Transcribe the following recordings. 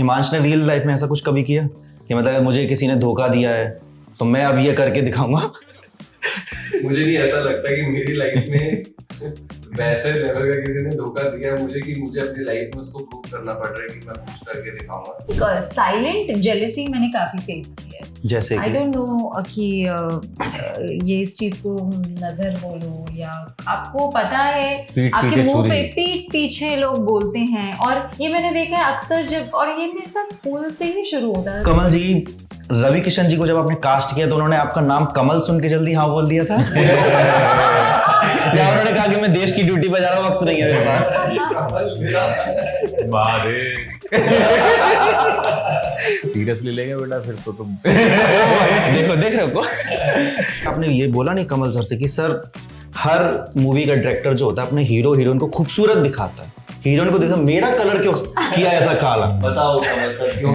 हिमांश ने real life में ऐसा कुछ कभी किया कि मतलब मुझे किसी ने धोखा दिया है तो मैं अब ये करके दिखाऊंगा? मुझे नहीं ऐसा लगता कि मेरी लाइफ में वैसे लेवल का किसी ने धोखा दिया मुझे कि मुझे अपनी लाइफ में उसको प्रूव करना पड़ रहा है कि मैं कुछ करके दिखाऊंगा। साइलेंट जेलेसी मैंने काफी फेस की है। जैसे आई डोंट नो कि ये इस चीज को नजर बोलो या आपको पता है आपके मुंह पे पीठ पीछे लोग बोलते हैं, और ये मैंने देखा है अक्सर जब, और ये मेरे साथ स्कूल से ही शुरू होता है। कमल जी, रवि किशन जी को जब आपने कास्ट किया तो उन्होंने आपका नाम कमल सुन के जल्दी हाँ बोल दिया था? या उन्होंने कहा कि मैं देश की ड्यूटी पे जा रहा हूँ, वक्त नहीं है मेरे पास? सीरियसली लेंगे बेटा फिर तो तुम देखो देख रहे हो आपने ये बोला नहीं कमल सर से कि सर हर मूवी का डायरेक्टर जो होता है अपने हीरो हीरोइन को खूबसूरत दिखाता है, हीरोइन को देखा मेरा कलर क्यों किया ऐसा काला? बताओ कमल सर क्यों?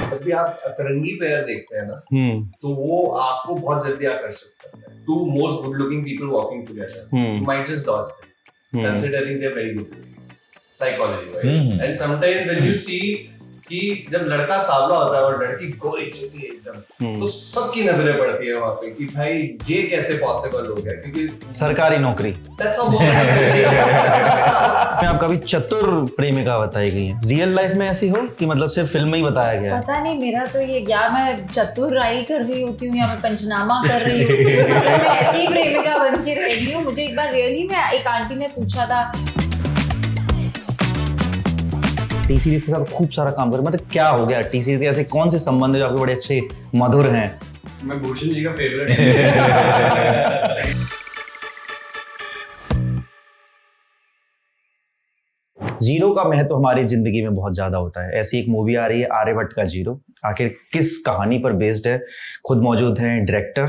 जब भी आप अतरंगी पेयर देखते हैं ना तो वो आपको बहुत जल्दी आकर्षित करता है। Two most good looking people walking together, you might just dodge them considering they are very good psychology wise. And sometimes when you see कि जब लड़का सांवला होता है और लड़की गोरी चिटी एकदम, तो सबकी नजरें पड़ती है वहां पे कि भाई ये कैसे पॉसिबल हो गया, क्योंकि सरकारी नौकरी। दैट्स हाउ में आपका भी चतुर प्रेमिका बताई गई है, रियल लाइफ में ऐसी हो कि मतलब सिर्फ फिल्म में ही बताया गया है? पता नहीं, मेरा तो ये या मैं चतुराई कर रही होती हूँ या मैं पंचनामा कर रही होती हूँ, मतलब मैं ऐसी प्रेमिका बन के रह रही हूँ। मुझे एक बार रियली में एक आंटी ने पूछा था, टी सीरीज के साथ खूब सारा काम कर, मतलब क्या हो गया टी सीरीज के ऐसे कौन से संबंध है जो आपके बड़े अच्छे मधुर हैं? मैं भूषण जी का फेवरेट जीरो का महत्व हमारी जिंदगी में बहुत ज्यादा होता है। ऐसी एक मूवी आ रही है आर्यभट्ट का जीरो, आखिर किस कहानी पर बेस्ड है? खुद मौजूद हैं डायरेक्टर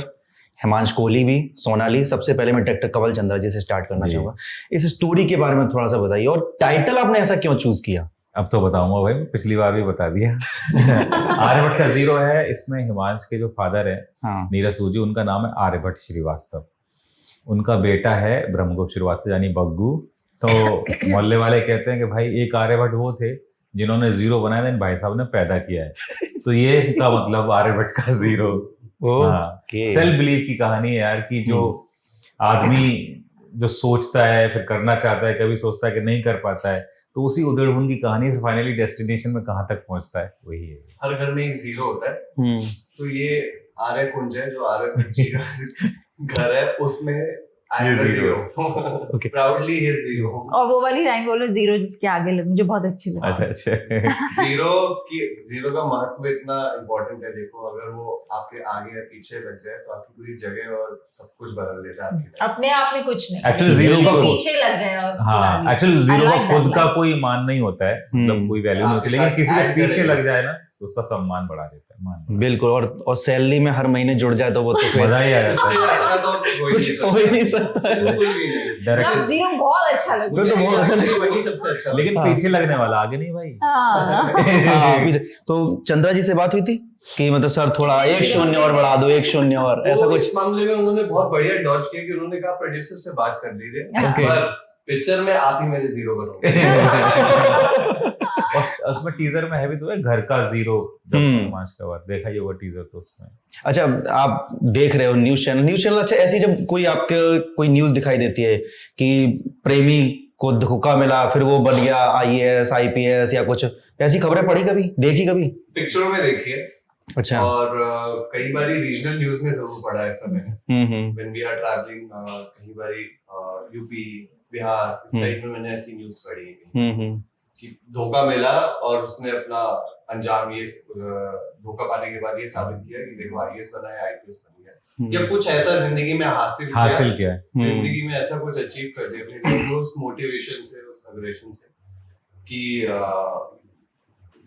हिमांश कोहली भी, सोनाली। सबसे पहले मैं डायरेक्टर कंवल चंद्रा जी से स्टार्ट करना चाहूंगा। इस स्टोरी के बारे में थोड़ा सा बताइए, और टाइटल आपने ऐसा क्यों चूज किया? अब तो बताऊंगा भाई, पिछली बार भी बता दिया। आर्यभट्ट का जीरो है। इसमें हिमांश के जो फादर है नीरज सूजी, उनका नाम है आर्यभट्ट श्रीवास्तव। उनका बेटा है ब्रह्मगुप्त श्रीवास्तव यानी बग्गू। तो मोहल्ले वाले कहते हैं कि भाई एक आर्यभट्ट वो थे जिन्होंने जीरो बनाया था, इन भाई साहब ने पैदा किया है। तो ये इसका मतलब आर्यभट्ट का जीरो। सेल्फ बिलीव की कहानी है यार, कि जो आदमी जो सोचता है फिर करना चाहता है, कभी सोचता है कि नहीं कर पाता है, तो उसी उधेड़-बुन की कहानी फिर फाइनली डेस्टिनेशन में कहाँ तक पहुंचता है, वही है। हर घर में एक जीरो होता है, तो ये आर्य कुंज है जो आर्यभट्ट जी का घर है, उसमें जीरो प्राउडली हिज जीरो। और वो वाली लाइन बोलो, जीरो जिसके आगे लगे, मुझे बहुत अच्छी लगी। अच्छा जीरो का महत्व इतना इम्पोर्टेंट है। देखो अगर वो आपके आगे या पीछे लग जाए तो आपकी पूरी जगह और सब कुछ बदल देता है आपकी। अपने आप में कुछ नहीं, एक्चुअली जीरो का पीछे लग गया। हाँ, एक्चुअली जीरो का खुद का कोई मान नहीं होता है, मतलब कोई वैल्यू नहीं होती, लेकिन किसी के पीछे लग जाए ना तो उसका सम्मान बढ़ा देता है, मान। बिल्कुल, और सैलरी में हर महीने जुड़ जाए तो वो तो मजा ही आ जाता है। अच्छा तो कुछ हो ही नहीं सकता है। डायरेक्ट जीरो बहुत अच्छा लगा, तो बहुत अच्छा लगा, वही सबसे अच्छा। लेकिन पीछे लगने वाला आगे नहीं भाई। हाँ, तो चंद्रा जी से बात हुई थी कि मतलब सर थोड़ा 1 शून्य और बढ़ा दो, 1 शून्य और ऐसा कुछ? इस मामले में उन्होंने बहुत बढ़िया डॉज किया कि उन्होंने कहा प्रोड्यूसर से बात कर लीजिए, पर पिक्चर में आप ही मेरे जीरो बनाओगे। और उसमें टीजर में है भी तो है घर का जीरो, जब हिमांश का बात देखा ये वो टीजर तो उसमें। अच्छा, आप देख रहे हो न्यूज चैनल। अच्छा, ऐसी जब कोई आपके कोई न्यूज दिखाई देती है कि प्रेमी को धोखा मिला फिर वो बन गया IAS IPS या कुछ, ऐसी खबरें पढ़ी कभी, देखी कभी? पिक्चरों में देखी है। अच्छा। और कई बारी रीजनल न्यूज में जरूर पढ़ा है इस समय। व्हेन वी आर ट्रैवलिंग, कई बारी यूपी बिहार इस साइड में मैंने ऐसी न्यूज पढ़ी कि धोखा मिला और उसने अपना अंजाम ये धोखा पाने के बाद ये साबित किया कि देखो IAS बना है, IPS बन गया, या कुछ ऐसा जिंदगी में हासिल किया है, जिंदगी में ऐसा कुछ अचीव कर दिया अपने उस मोटिवेशन से, उस अग्रेशन से कि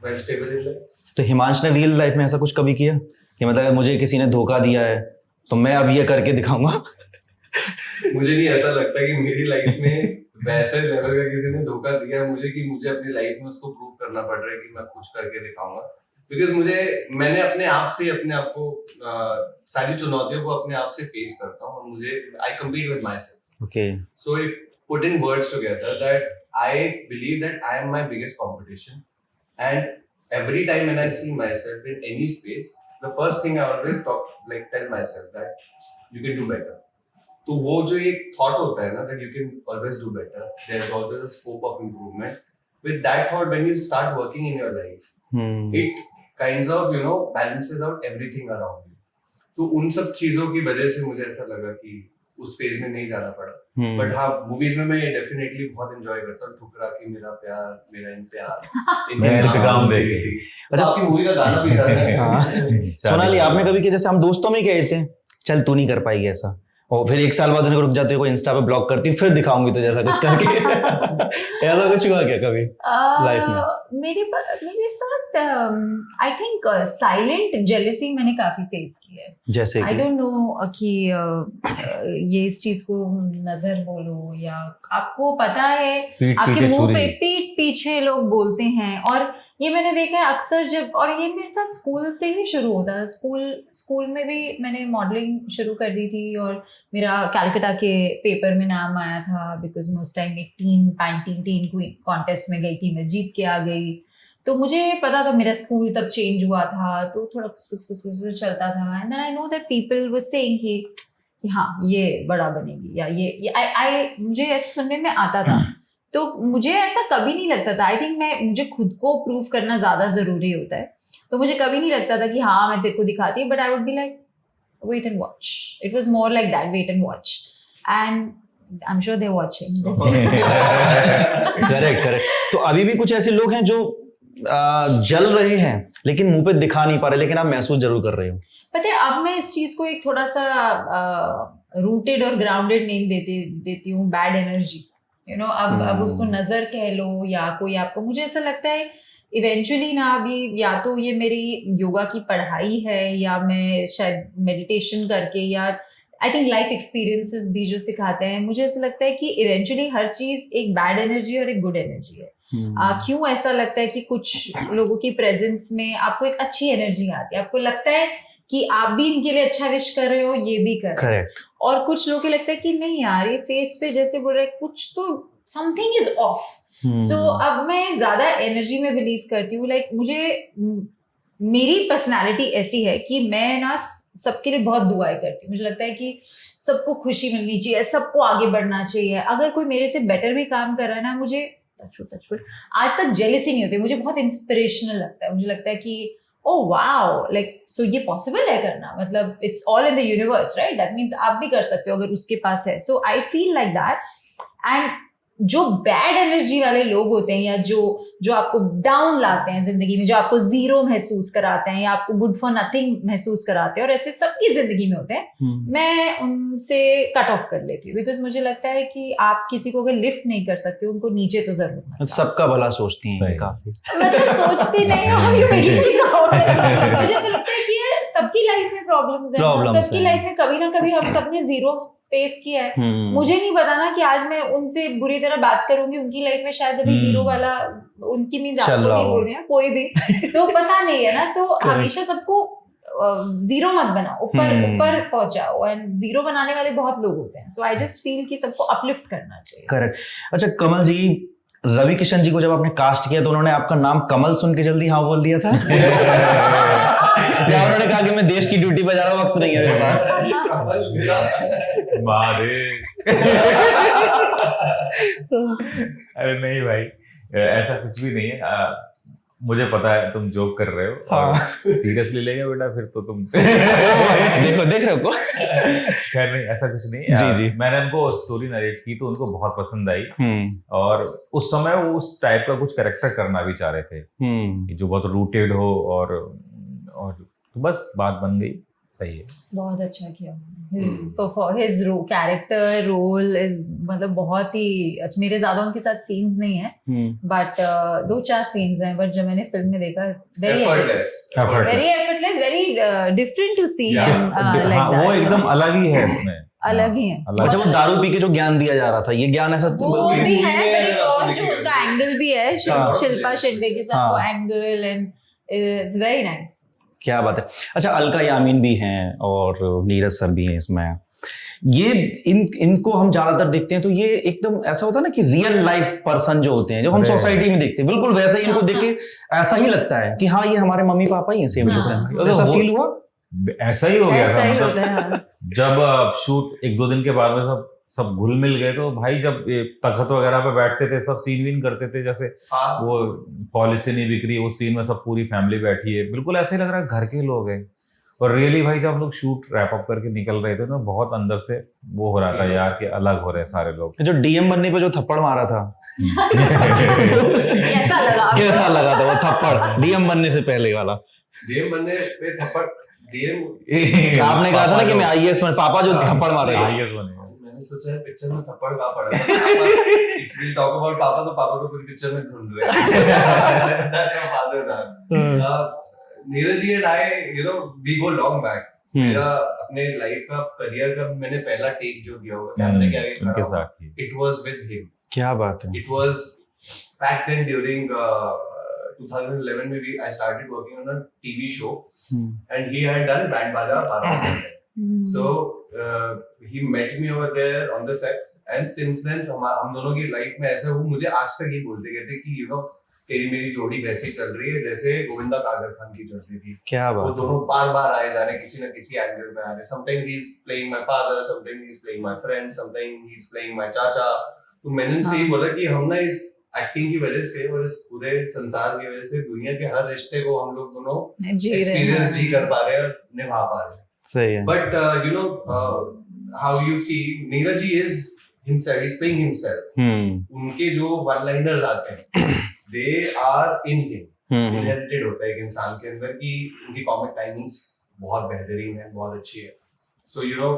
वेल स्टेबल इन लाइफ। तो हिमांश ने रियल लाइफ में ऐसा कुछ कभी किया कि मतलब मुझे किसी ने धोखा दिया है तो मैं अब ये करके दिखाऊंगा? मुझे नहीं ऐसा लगता कि मेरी लाइफ में वैसे लेवल का किसी ने धोखा दिया मुझे कि मुझे अपनी लाइफ में उसको प्रूव करना पड़ रहा है कि मैं कुछ करके दिखाऊंगा। बिकॉज मैंने अपने आप से अपने आप को सारी चुनौतियों को अपने आप से फेस करता हूँ और मुझे आई compete with my self. Okay, so if put in words together that I believe that I am my biggest competition, and every time when I see myself in any space, the first thing I always tell myself that you can do better. तो वो जो एक thought होता है ना that you can always do better, there is always a scope of improvement. With that thought, when you start working in your life, it kinds of balances out everything around you. तो उन सब चीजों की वजह से मुझे ऐसा लगा कि उस फेज में नहीं जाना पड़ा. बट हाँ, मूवीज में मैं डेफिनेटली बहुत एंजॉय करता हूँ. ठुकरा के मेरा प्यार, मेरा इंतजार, मैं इंतकाम देके. अच्छा, उसकी मूवी का गाना भी गाना है. सोनाली, आपने कभी कि जैसे हम दोस्तों में गए थे, चल तू नहीं कर पाएगी ऐसा, और फिर एक साल बाद उन्हें रुक जाते हो, इंस्टा पे ब्लॉक करती, फिर दिखाऊंगी तो जैसा कुछ करके ऐसा कुछ हुआ क्या कभी लाइफ में? मेरे साथ आई थिंक साइलेंट जेलेसी मैंने काफी फेस की है. जैसे आई डोंट नो कि ये इस चीज को नजर बोलो या आपको पता है आपके मुंह पे पीठ पीछे लोग बोलते हैं. और ये मैंने देखा है अक्सर जब, और ये मेरे साथ स्कूल से ही शुरू होता है. स्कूल में भी मैंने मॉडलिंग शुरू कर दी थी और मेरा कैलकाटा के पेपर में नाम आया था बिकॉज मैं उस टाइम एक टीन क्वीन कॉन्टेस्ट में गई थी, मैं जीत के आ गई. तो मुझे पता था मेरा स्कूल तब चेंज हुआ था, तो थोड़ा कुछ चलता था. And I know that people were saying कि हाँ ये बड़ा बनेगी या ये मुझे ऐसे सुनने में आता था. तो मुझे ऐसा कभी नहीं लगता था. आई थिंक मुझे खुद को प्रूव करना ज्यादा जरूरी होता है. तो मुझे कभी नहीं लगता था कि हाँ मैं तेरे को दिखाती हूँ, but I would be like wait and watch. It was more like that, wait and watch. And I am sure they are watching. Correct. तो अभी भी कुछ ऐसे लोग हैं जो जल रहे हैं लेकिन मुंह पे दिखा नहीं पा रहे, लेकिन आप महसूस जरूर कर रहे हो. पता है, अब मैं इस चीज को एक थोड़ा सा रूटेड और ग्राउंडेड नेम देती हूँ, बैड एनर्जी. अब उसको नजर कह लो या कोई आपको, मुझे ऐसा लगता है इवेंचुअली ना, अभी या तो ये मेरी योगा की पढ़ाई है या मैं शायद मेडिटेशन करके या आई थिंक लाइफ एक्सपीरियंसेस भी जो सिखाते हैं, मुझे ऐसा लगता है कि इवेंचुअली हर चीज एक बैड एनर्जी और एक गुड एनर्जी है. क्यों ऐसा लगता है कि कुछ लोगों की प्रेजेंस में आपको एक अच्छी एनर्जी आती है, आपको लगता है कि आप भी इनके लिए अच्छा विश कर रहे हो, ये भी कर रहे हो. और कुछ लोगों को लगता है कि नहीं यार, ये फेस पे जैसे बोल रहे कुछ तो समथिंग इज ऑफ. सो अब मैं ज्यादा एनर्जी में बिलीव करती हूँ. लाइक मेरी पर्सनालिटी ऐसी है कि मैं ना सबके लिए बहुत दुआएं करती हूँ. मुझे लगता है कि सबको खुशी मिलनी चाहिए, सबको आगे बढ़ना चाहिए. अगर कोई मेरे से बेटर भी काम कर रहा है ना, मुझे टचवुड आज तक जेलसी नहीं होती. मुझे बहुत इंस्पिरेशनल लगता है. मुझे लगता है कि oh wow, like so ये possible है करना, मतलब it's all in the universe, right? That means आप भी कर सकते हो अगर उसके पास है. So I feel like that. And जो बैड एनर्जी वाले लोग होते हैं या जो आपको डाउन लाते हैं जिंदगी में, जो आपको जीरो महसूस कराते हैं या आपको गुड फॉर नथिंग महसूस कराते हैं, और ऐसे सबकी जिंदगी में होते हैं, मैं उनसे कट ऑफ कर लेती हूँ. बिकॉज मुझे लगता है कि आप किसी को अगर लिफ्ट नहीं कर सकते, उनको नीचे तो जरूर. सबका भला सोचती हैं काफी. मतलब सोचती नहीं हो, मुझे ऐसा लगता है कि यार सबकी लाइफ में प्रॉब्लम्स हैं, सबकी लाइफ में कभी ना कभी हम सबने जीरो फेस किया है. मुझे नहीं पता ना कि आज मैं उनसे बुरी तरह बात करूंगी, उनकी लाइफ में शायद अभी जीरो वाला, उनकी मीन्स आपको नहीं बोल रही है कोई भी, तो पता नहीं है ना. सो हमेशा सबको जीरो मत बनाओ, ऊपर पहुंचाओ. एंड जीरो बनाने वाले बहुत लोग होते हैं. सो आई जस्ट फील कि सबको अपलिफ्ट करना चाहिए. करेक्ट. अच्छा कमल जी, रवि किशन जी को जब आपने कास्ट किया तो उन्होंने आपका नाम कमल सुन के जल्दी हाँ बोल दिया था या उन्होंने कहा कि मैं देश की ड्यूटी पे जा रहा हूँ, वक्त नहीं है मेरे पास? अरे नहीं भाई, ऐसा कुछ भी नहीं है. मुझे पता है तुम जोक कर रहे हो. हाँ. सीरियसली लेंगे बेटा फिर तो तुम देख रहे हो. खैर नहीं, ऐसा कुछ नहीं. जी. मैंने उनको स्टोरी नरेट की तो उनको बहुत पसंद आई. और उस समय वो उस टाइप का कुछ कैरेक्टर करना भी चाह रहे थे कि जो बहुत रूटेड हो और तो बस बात बन गई. सही है, बहुत अच्छा किया. हिज कैरेक्टर रोल इज मतलब बहुत ही अच्छा. मेरे ज्यादा उनके साथ सीन्स नहीं है, बट 2-4 सीन्स हैं, बट जब मैंने फिल्म में देखा, very effortless, very different to see him like that. वो एकदम अलग ही है इसमें, अलग ही है. अच्छा, वो दारू पी के जो ज्ञान दिया जा रहा था, ये ज्ञान ऐसा वो भी है, बट एक और जो उनका एंगल भी है, शिल्पा शिंदे के साथ वो angle, and it's very nice. क्या बात है. अच्छा, अलका यामीन भी हैं और नीरज सर भी हैं इसमें. ये इनको हम ज्यादातर देखते हैं तो ये एकदम ऐसा होता है ना कि रियल लाइफ पर्सन जो होते हैं जो हम सोसाइटी में देखते हैं, बिल्कुल वैसा ही इनको देख के ऐसा ही लगता है कि हाँ ये हमारे मम्मी पापा ही हैं, सेम टू सेम। ऐसा फील हुआ? ऐसा ही हो गया ऐसा था, ही मतलब होता है, हाँ। जब शूट 1-2 दिन के बाद में सब घुल मिल गए तो भाई जब ये तखत वगैरह पे बैठते थे, सब सीन वीन करते थे, जैसे वो पॉलिसी नहीं बिक रही, उस सीन में सब पूरी फैमिली बैठी है, बिल्कुल ऐसे ही लग रहा है घर के लोग हैं। और रियली भाई जब हम लोग शूट रैप अप करके निकल रहे थे ना, बहुत अंदर से वो हो रहा था यार कि अलग हो रहे हैं सारे लोग। जो डीएम बनने पे जो थप्पड़ मारा था कैसा लगा था वो थप्पड़ डीएम बनने से पहले वाला? डीएम बनने पे थप्पड़, डीएम आपने कहा था ना कि मैं आईएएस में, पापा जो थप्पड़ मारे थे। आईएएस बने। मैंने सोचा है पिक्चर में थप्पड़ कहाँ पड़ा था। If we talk about पापा तो पूरी पिक्चर में ढूंढ रहे हैं। That's how father था। Neeraj ji and I, you know, we go long back. मेरा अपने लाइफ का करियर का मैंने पहला टेक जो दिया होगा कैमरे के आगे उनके साथ ही। It was with him. क्या बात है। It was back then during 2011 में I started working on a TV show and he had done Band Baja Bharat. So he met me over there on the sets and since then हम दोनों की life में ऐसा वो मुझे आज तक ये बोलते कहते कि you know तेरी मेरी जोड़ी वैसी चल रही है जैसे गोविंदा कादर खान की चलती थी। क्या बात। वो दोनों बार आए जा रहे किसी ना किसी एंगल पे आ रहे। Sometimes he is playing my father, sometimes he is playing my friend, sometimes he is playing my चाचा। तो मैंने उनसे ये बोला कि हम ना इस एक्टिंग की वजह से और इस पूरे संसार की वजह से दुनिया के हर रिश्ते को हम लोग दोनों एक्सपीरियंस जी कर पा रहे हैं और निभा पा रहे हैं। सही है। But you know how you see Neeraj ji is himself, he's playing himself। उनके जो वन लाइनर्स आते हैं they are in him, inherited होता है एक इंसान के अंदर कि उनकी कॉमिक टाइमिंग्स बहुत बेहतरीन है, बहुत अच्छी है। So you know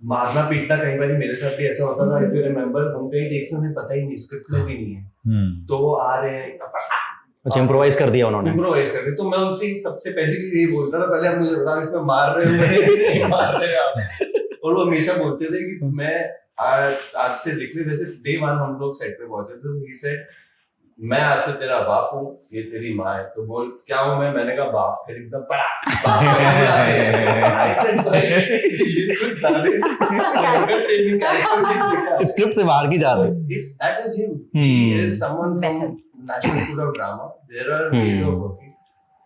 मारना पीटना कई बार मेरे साथ भी ऐसा होता था। If you remember हम कहीं टेक्स में पता ही नहीं, स्क्रिप्ट में भी नहीं है, तो वो आ रहे हैं अच्छा इम्प्रोवाइज कर दिया उन्होंने। इम्प्रोवाइज कर दिया। तो मैं उनसे सबसे पहली चीज यही बोलता था, पहले आप मुझे बताओ इसमें मार रहे हो मार रहे हैं आप। और वो हमेशा बोलते थे कि मैं आज से लिख ले, जैसे डे 1 हम लोग सेट पे पहुंचे थे, he said मैं आज से तेरा बाप हूँ, ये तेरी माँ है। तो बोल क्या हूँ मैं? मैंने कहा बाप। फिर एकदम पड़ा स्क्रिप्ट से बाहर की जा रही है। That is him. He is someone from National School of Drama. There are ways of working.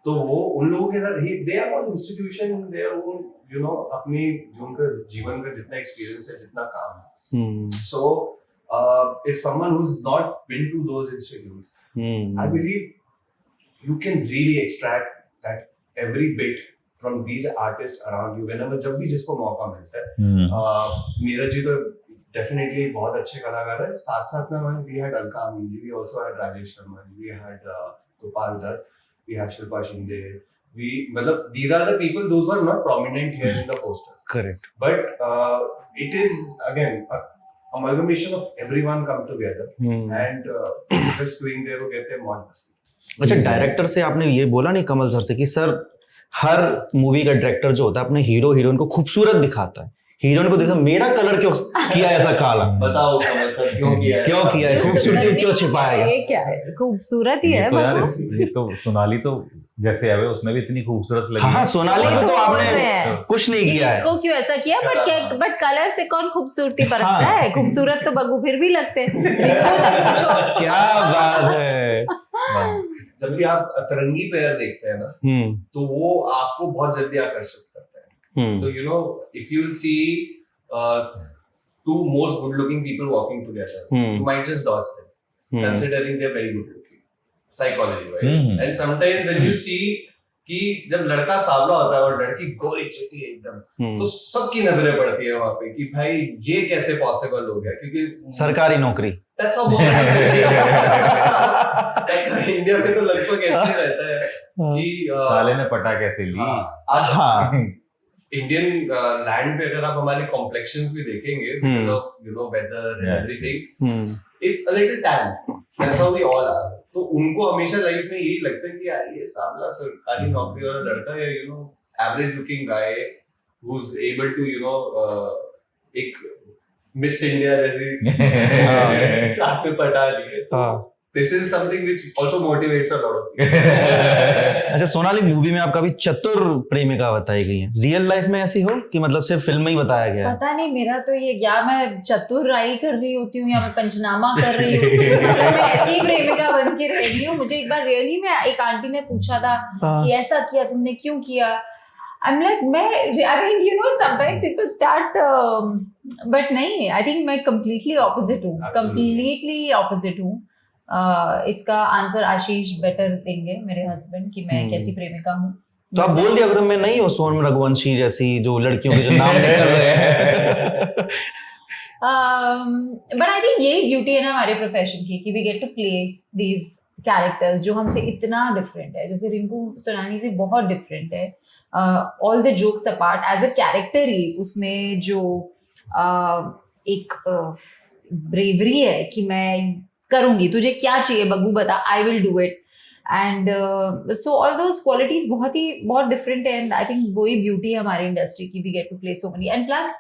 तो वो उन लोगों के साथ they are one institution in their own, you know, अपनी जो उनका जीवन का जितना एक्सपीरियंस है, जितना काम है। So if someone who's not been to those institutes, I believe you can really extract that every bit from these artists around you whenever जब भी जिसको मौका मिलता है। नीरज जी तो definitely बहुत अच्छे कलाकार है। साथ में we had Alka Amin ji, we also had Rajesh Sharma ji, we had Gopal Dutt, we had Shilpa Shinde, मतलब these are the people those were not prominent here in the poster. Correct. But it is again amalgamation of everyone come together and just doing their वो कहते हैं मौज मस्ती। अच्छा director से आपने ये बोला नहीं कमल सर से कि सर हर मूवी का डायरेक्टर जो होता है अपने हीरो हीरोइन को खूबसूरत दिखाता है, हीरोइन को देखा मेरा कलर क्यों किया ऐसा काला? बताओ कमल सर क्यों किया है? खूबसूरती क्यों छिपाया? ये क्या है? खूबसूरत ही है। तो यार ये तो सोनाली तो जैसे है उसमें भी इतनी खूबसूरत लगी। हाँ सोनाली को तो आपने कुछ नहीं किया है। इसको क्यों ऐसा किया? बट कलर से कौन खूबसूरती परखता है? खूबसूरत तो बगू फिर भी लगते हैं। क्या बात है। जब भी आप अतरंगी पेयर देखते हैं ना, तो वो आपको बहुत जल्दी आकर्षित करता है। So you know, if you will see two most good-looking people walking together, you might just dodge them, considering they're very good-looking, psychology-wise. And sometimes when you see कि जब लड़का सांवला होता है और लड़की गोरी चिट्टी एकदम, तो सबकी नजरें पड़ती है वहां पे कि भाई ये कैसे पॉसिबल हो गया, क्योंकि सरकारी नौकरी। That's how इंडिया में तो लगभग ऐसे रहता है कि साले ने पटा कैसे ली। इंडियन लैंड पे अगर आप हमारे कॉम्प्लेक्शंस भी देखेंगे, you know weather and everything, it's a little tan. That's how we all are. तो उनको हमेशा लाइफ में यही लगता है कि यार ये सांवला सरकारी नौकरी वाला लड़का है, you know average looking guy who's able to you know एक मिस इंडिया जैसी साथ में पटा ली है। this is something which also motivates a lot of people. अच्छा, सोनाली मूवी में आपका भी चतुर प्रेमिका बताई गई है, रियल लाइफ में ऐसी हो कि मतलब सिर्फ फिल्म में ही बताया गया है? पता नहीं, मेरा तो ये या मैं चतुराई कर रही होती हूँ या मैं पंचनामा कर रही होती हूँ, मतलब मैं ऐसी प्रेमिका बन के रह गई हूँ। मुझे एक बार रियली में एक आंटी ने पूछा था कि ऐसा किया तुमने, क्यों किया? I'm like, I mean, you know, sometimes people start, but नहीं, I think मैं completely opposite हूँ, completely opposite हूँ। इसका आंसर आशीष बेटर देंगे, मेरे हस्बैंड, कि मैं कैसी प्रेमिका हूँ। तो आप बोल दिया अगर मैं नहीं हूँ सोनम रघुवंशी जैसी जो लड़कियों के जो नाम निकल रहे हैं। बट आई थिंक ये ब्यूटी है ना हमारे प्रोफेशन की, कि we get to play these characters जो हमसे इतना डिफरेंट है। जैसे रिंकू सोनानी से बहुत डिफरेंट है, all the jokes apart, as a character ही उसमें जो एक ब्रेवरी है कि मैं करूंगी, तुझे क्या चाहिए बग्गू बता, I will do it. And so all those qualities बहुत डिफरेंट है। एंड आई थिंक वही ब्यूटी है हमारी इंडस्ट्री की, we get to play so many. And plus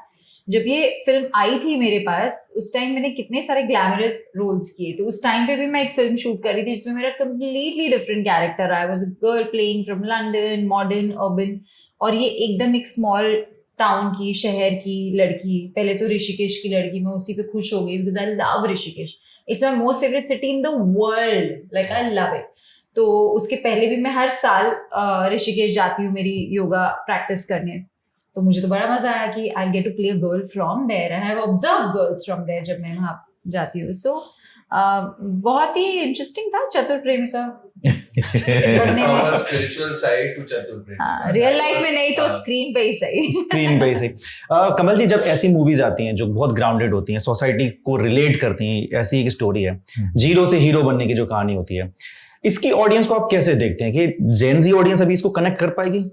जब ये फिल्म आई थी मेरे पास, उस टाइम मैंने कितने सारे ग्लैमरस रोल्स किए थे। उस टाइम पे भी मैं एक फिल्म शूट कर रही थी जिसमें मेरा कंप्लीटली डिफरेंट कैरेक्टर रहा। I was a girl playing from London, modern, urban, और ये एकदम एक स्मॉल टाउन की, शहर की लड़की। पहले तो ऋषिकेश की लड़की, मैं उसी पे खुश हो गई because I love Rishikesh, it's my most favourite city in the world, like I love it. तो उसके पहले भी मैं हर साल ऋषिकेश जाती हूँ मेरी योगा प्रैक्टिस करने, तो मुझे तो बड़ा मजा आया कि I get to play a girl from there and I have observed girls from there जब मैं वहाँ जाती हूँ। सो बहुत ही इंटरेस्टिंग था चतुर प्रेमिका बनने में। स्पिरिचुअल साइड टू चतुर प्रेमिका, रियल लाइफ में नहीं तो स्क्रीन पे ही सही। स्क्रीन पे ही सही। कमल जी, जब ऐसी मूवीज आती हैं जो बहुत ग्राउंडेड होती हैं, सोसाइटी को रिलेट करती हैं, ऐसी एक स्टोरी है, जीरो से हीरो बनने की जो कहानी होती है, इसकी ऑडियंस को आप कैसे देखते हैं कि जेन जी ऑडियंस अभी इसको कनेक्ट कर पाएगी?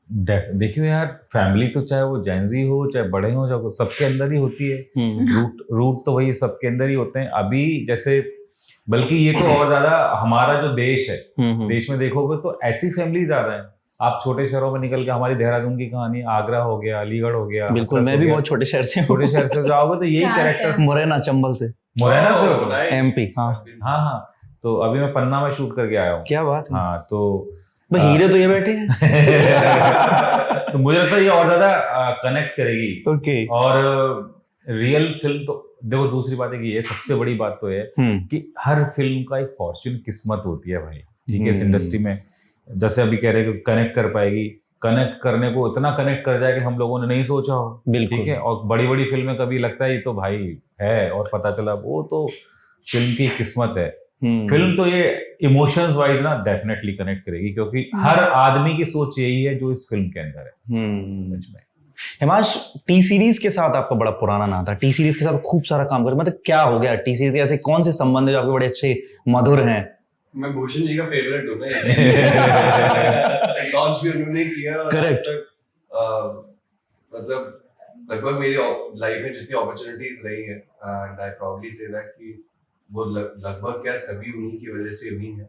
देखिए यार, फैमिली तो चाहे वो जेंजी हो चाहे बड़े हो, चाहे सबके अंदर ही होती है। रूट तो वही सबके अंदर ही होते हैं। अभी जैसे बल्कि ये तो और ज्यादा हमारा जो देश है, देश में देखोगे तो ऐसी फैमिली ज्यादा है। आप छोटे शहरों में निकल के, हमारी देहरादून की कहानी, आगरा हो गया, अलीगढ़ हो गया, बिल्कुल, मैं भी बहुत छोटे शहर से, छोटे शहर से जाओगे तो यही कैरेक्टर। मुरैना, चंबल से। मुरैना से हो, एमपी। हाँ। तो अभी मैं पन्ना में शूट करके आया हूँ। क्या बात है। हाँ, तो हीरे तो ये बैठे हैं। तो मुझे लगता है ये और ज्यादा कनेक्ट करेगी। ओके। और रियल फिल्म तो देखो, दूसरी बात है कि ये सबसे बड़ी बात तो है कि हर फिल्म का एक फॉर्च्यून किस्मत होती है भाई, ठीक है। इस इंडस्ट्री में जैसे अभी कह रहे हैं कि कनेक्ट कर पाएगी, कनेक्ट करने को इतना कनेक्ट कर जाए कि हम लोगों ने नहीं सोचा हो, ठीक है। और बड़ी बड़ी फिल्में कभी लगता है ये तो भाई है, और पता चला वो तो फिल्म की किस्मत है। फिल्म तो ये इमोशंस वाइज ना डेफिनेटली कनेक्ट करेगी, क्योंकि हर आदमी की सोच यही है जो इस फिल्म के अंदर है। हिमांश, टी सीरीज के साथ आपका बड़ा पुराना नाम था, टी सीरीज के साथ खूब सारा काम कर, मतलब क्या हो गया टी सीरीज, ऐसे कौन से संबंध जो आपके बड़े अच्छे मधुर हैं? मैं भूषण जी का फेवरेट हूँ ना, लॉन्च भी उन्होंने किया। करेक्ट। मतलब लगभग मेरी लाइफ में जितनी अपॉर्चुनिटीज रही है, and I proudly say that कि वो लगभग क्या सभी उन्हीं की वजह से हुई है।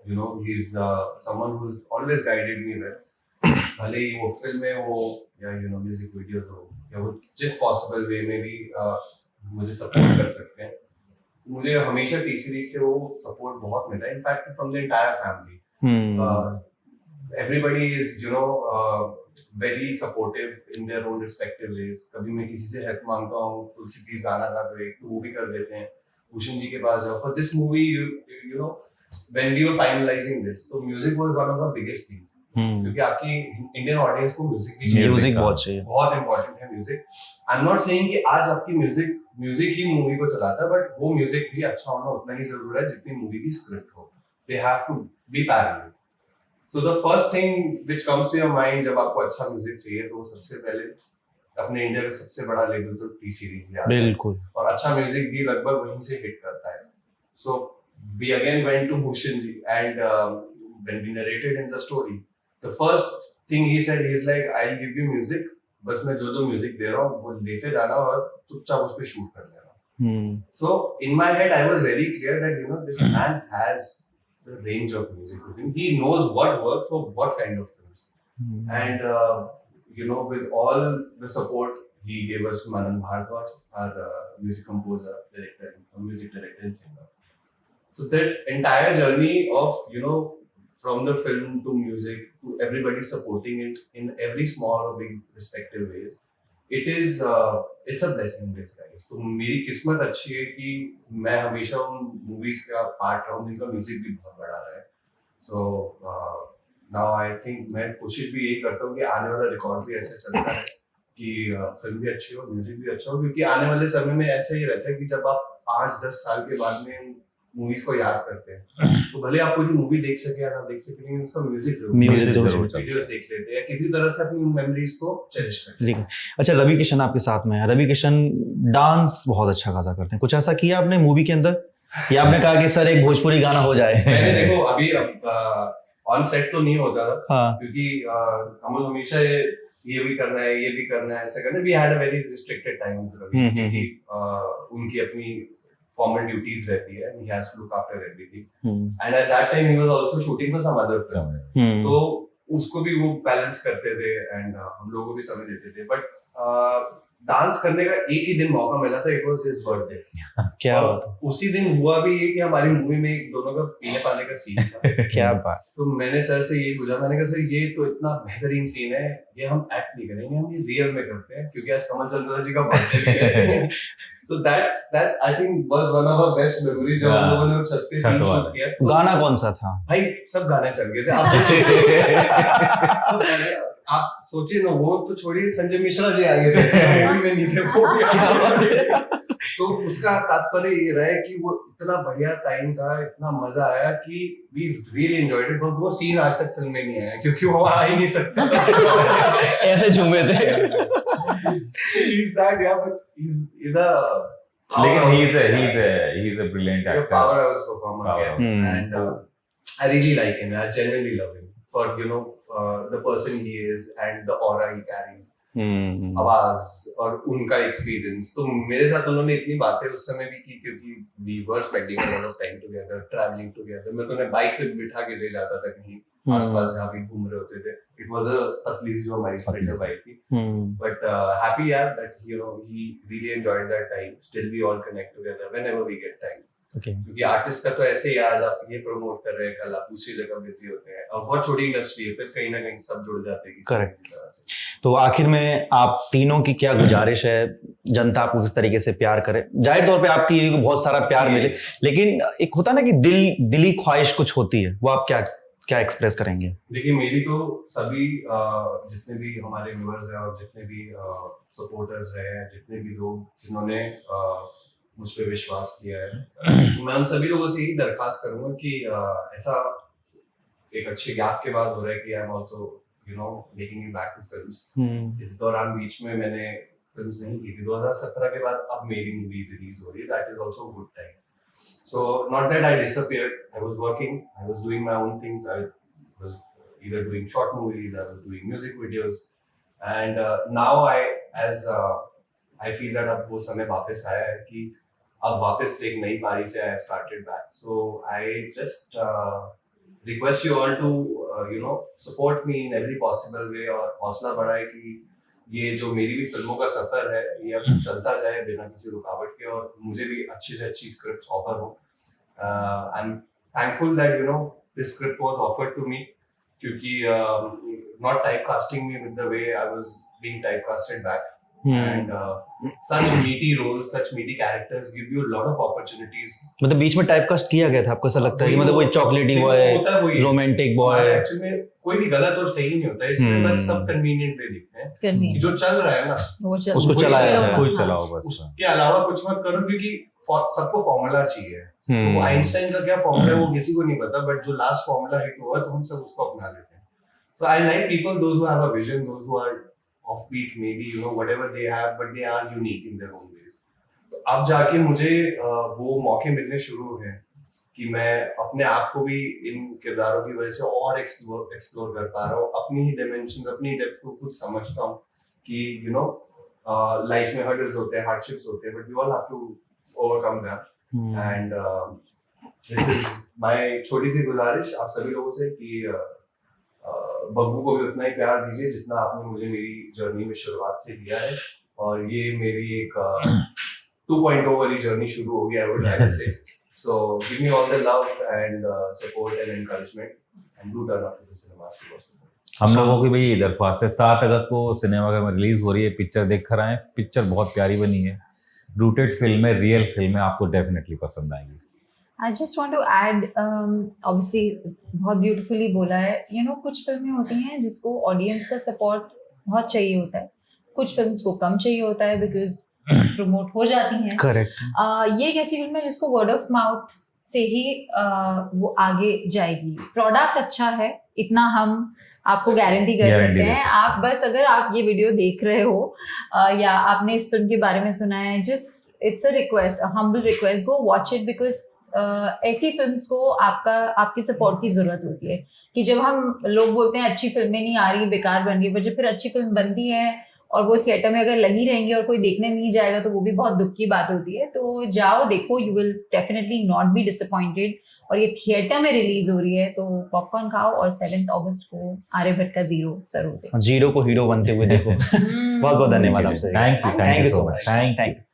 You know, he is someone who always guided me well, भले ही वो फिल्में हो या यू नो म्यूजिक वीडियोस हो, या वो जिस पॉसिबल वे में भी मुझे सपोर्ट कर सकते हैं। मुझे हमेशा टी सीरीज से वो सपोर्ट बहुत मिला, in fact from the entire family. Everybody is you know very supportive in their own respective ways. कभी मैं किसी से हेल्प मांगता हूँ, तुलसी प्लीज गाना गा दो, एक तो वो भी कर देते हैं। भूषण जी के पास जाओ for this movie, you know when we were finalising this, so music was one of the biggest things, क्योंकि आपकी इंडियन ऑडियंस को म्यूजिक भी चाहिए, म्यूजिक बहुत चाहिए, बहुत इंपॉर्टेंट है music. I am not saying कि आज आपकी म्यूजिक ही मूवी को चलाता है, बट वो म्यूजिक भी अच्छा होना उतना ही जरूरी है जितनी मूवी की स्क्रिप्ट हो। They have to be parallel. So the first thing which comes to your mind जब आपको अच्छा म्यूजिक चाहिए, तो सबसे पहले अपने इंडिया का सबसे बड़ा लेबल तो टी सीरीज है, बिल्कुल, और अच्छा म्यूजिक भी लगभग वहीं से हिट करता है। सो we again went to Bhushan ji, and when we narrated in the story, the first thing he said, he is like, I'll give you music, बस मैं जो म्यूजिक दे रहा हूँ वो लेते जाना और चुपचाप उस पे शूट कर देना। So in my head I was very clear that you know this man has the range of music with him. He knows what works for what kind of films, and you know, with all the support he gave us, Manan Bhardwaj, our music composer, director, music director and singer. So that entire journey of, you know, from the film to music to everybody supporting it in every small or big respective ways, it's a blessing in disguise. तो मेरी किस्मत अच्छी है कि मैं हमेशा उन movies का पार्ट रहा हूँ जिनका म्यूजिक भी बहुत बड़ा रहा है. So now I think मैं कोशिश भी यही करता हूँ कि आने वाला रिकॉर्ड भी ऐसे चलता है कि फिल्म भी अच्छी हो, म्यूजिक भी अच्छा हो, क्योंकि आने वाले समय में ऐसे ही रहता है कि जब आप 5-10 साल के बाद में मूवीज को याद करते हैं तो भले आप कोई मूवी देख सके या ना देख सके, लेकिन उसका म्यूजिक जरूर वीडियोस देख लेते हैं, किसी तरह से अपनी मेमोरीज को चेरिश करते हैं. अच्छा, रवि किशन आपके साथ में है. रवि किशन डांस बहुत अच्छा खासा करते हैं. कुछ ऐसा किया आपने मूवी के अंदर, या आपने कहा कि सर एक भोजपुरी गाना हो जाए? मैंने देखो अभी ऑन सेट तो नहीं होता था. हाँ. क्योंकि हम हमेशा ये भी करना है, ये भी करना है, ऐसा करना है. We had a very restricted time क्योंकि उनकी अपनी formal duties रहती है. He has to look after everything. And at that time he was also shooting for some other film. तो उसको भी वो बैलेंस करते थे and हम लोगों को भी समय देते थे. But डांस करने का एक ही दिन मौका मिला था. It was his birthday. क्या बात. उसी दिन हुआ भी ये कि हमारी मूवी में दोनों का पीने पाने का सीन था. क्या बात. तो मैंने सर से ये पूछा, मैंने कहा सर ये तो इतना बेहतरीन सीन है, ये हम एक्ट नहीं करेंगे, हम ये रियल में करते हैं क्योंकि आज कमल चंद्रा जी का बर्थडे भी है. So that I think was one of our best memories जब हम लोगों ने छत पे सीन शूट किया. गाना कौन सा था भाई? सब गाने चल गए थे. आप सोचिए ना, वो तो छोड़िए, संजय मिश्रा जी आ गए थे, मूवी में नहीं थे वो. तो उसका तात्पर्य ये रहा है कि वो इतना बढ़िया टाइम था, इतना मजा आया कि वी रियली एंजॉयड इट. वो सीन आज तक फिल्म में नहीं आया क्योंकि वो आ ही नहीं सकता. ऐसे झूमे थे. He's that, yeah, but he's a लेकिन he's a brilliant actor. Powerhouse performer, yeah. And I really like him. I genuinely love him for, you know, the person he is and the aura he carries. आवाज और उनका experience. तो मेरे साथ उन्होंने इतनी बातें उस समय भी की क्योंकि we were spending a lot of time together, traveling together. मैं तो उन्हें बाइक पे बिठा के ले जाता था कहीं आसपास जहाँ भी घूम रहे होते थे. It was a पतली सी जो हमारी स्प्लेंडर बाइक थी. But happy यार that, you know, he really enjoyed that time. Still we all connect together whenever we get time. क्योंकि आर्टिस्ट का तो ऐसे ही आज आप ये प्रमोट कर रहे हैं, कल आप दूसरी जगह बिजी होते हैं. अब बहुत छोटी इंडस्ट्री है, फिर कहीं ना कहीं सब जुड़ जाते हैं. करेक्ट. तो आखिर में आप तीनों की क्या गुजारिश है? जनता आपको किस तरीके से प्यार करे? जाहिर तौर पे आपकी बहुत सारा प्यार मिले, लेकिन एक होता है ना कि दिली ख्वाहिश कुछ होती है, वो आप क्या एक्सप्रेस करेंगे? देखिए, मेरी तो सभी जितने भी हमारे व्यूअर्स हैं और जितने भी सपोर्टर्स रहे हैं, जितने भी लोग जिन्होंने मुझ पे विश्वास किया है, मैं उन सभी लोगों से यही दरखास्त करूंगा कि ऐसा एक अच्छे गैप के बाद हो रहा है कि I am also, you know, making it back to films. इस दौरान बीच में मैंने फिल्म्स नहीं की थी. 2017 के बाद अब मेरी मूवी रिलीज हो रही है. That is also good time. So not that I disappeared. I was working. I was doing my own things. I was either doing short movies, I was doing music videos, and now I feel that अब वो समय वापस आया है कि अब वापस एक नई पारी से I have started back. So I just request you all to you know, support me in every possible way और हौसला बढ़ाए कि ये जो मेरी भी फिल्मों का सफर है ये अब चलता जाए बिना किसी रुकावट के, और मुझे भी अच्छी से अच्छी स्क्रिप्ट्स ऑफर हो. I am thankful that, you know, this script was offered to me क्योंकि not type casting me with the way I was being type casted back. And such meaty roles, such meaty characters give you a lot of opportunities. मतलब बीच में typecast किया गया था, आपको ऐसा लगता है कि मतलब वो चॉकलेटी बॉय, रोमांटिक बॉय? एक्चुअली में कोई भी गलत और सही नहीं होता है, इसमें बस सब कन्वीनियंट वे दिखते हैं कि जो चल रहा है ना उसको चलाया है, कोई चलाओ बस. उसके अलावा कुछ मत करो क्योंकि सबको फॉर्मूला चाहिए. तो आइंस्टाइन का क्या फॉर्मूला है वो किसी को नहीं पता, बट जो लास्ट फॉर्मूला हिट हुआ तो हम सब उसको अपना लेते हैं. So I like people, those who have a vision, those who are offbeat, maybe, you know, whatever they have, but they are unique in their own ways. तो अब जाके मुझे वो मौके मिलने शुरू हुए हैं कि मैं अपने आप को भी इन किरदारों की वजह से और एक्सप्लोर कर पा रहा हूँ, अपनी ही डायमेंशंस, अपनी डेप्थ को खुद समझता हूँ कि, you know, लाइफ में हर्डल्स होते हैं, हार्डशिप्स होते हैं, but we all have to overcome them. And this is my छोटी सी गुजारिश आप सभी लोगों से कि बब्बू को भी उतना ही प्यार दीजिए जितना आपने मुझे मेरी जर्नी में शुरुआत से दिया है, और ये मेरी एक 2.0 वाली जर्नी शुरू होगी, आई वुड लाइक टू से. So give me all the love and support and encouragement, and do turn up to the cinemas to watch the movie. हम लोगों की भी यही दरख्वास्त है, 7 अगस्त को सिनेमाघर में रिलीज हो रही है, पिक्चर देख कर आए। पिक्चर बहुत प्यारी बनी है, रूटेड फिल्म है, रियल फिल्म है, आपको डेफिनेटली पसंद आएगी। I just want to add, obviously बहुत ब्यूटीफुली बोला है। कुछ फिल्में होती हैं जिसको ऑडियंस का सपोर्ट बहुत चाहिए होता है, कुछ फिल्म्स को कम चाहिए होता है बिकॉज प्रमोट हो जाती हैं। करेक्ट। ये एक ऐसी फिल्म है जिसको वर्ड ऑफ माउथ से ही वो आगे जाएगी। प्रोडक्ट अच्छा है, इतना हम आपको गारंटी कर सकते हैं। आप बस अगर आप ये वीडियो देख रहे हो या आपने इस फिल्म के बारे में सुना है, just it's a request, a humble request, go watch it because ऐसी फिल्म्स को आपके सपोर्ट की जरूरत होती है। कि जब हम लोग बोलते हैं अच्छी फिल्में नहीं आ रही, बेकार बन रही, पर जब फिर अच्छी फिल्म बनती है और वो थिएटर में अगर लगी रहेंगी और कोई देखने नहीं जाएगा तो वो भी बहुत दुख की बात होती है। तो जाओ देखो, you will definitely not be disappointed. और ये थिएटर में रिलीज हो रही है तो पॉपकॉर्न खाओ और 7 अगस्त को आर्यभट्ट का जीरो जरूर देखो। जीरो को हीरो बनते हुए देखो। बहुत बहुत धन्यवाद आपसे। Thank you so much. Thank you.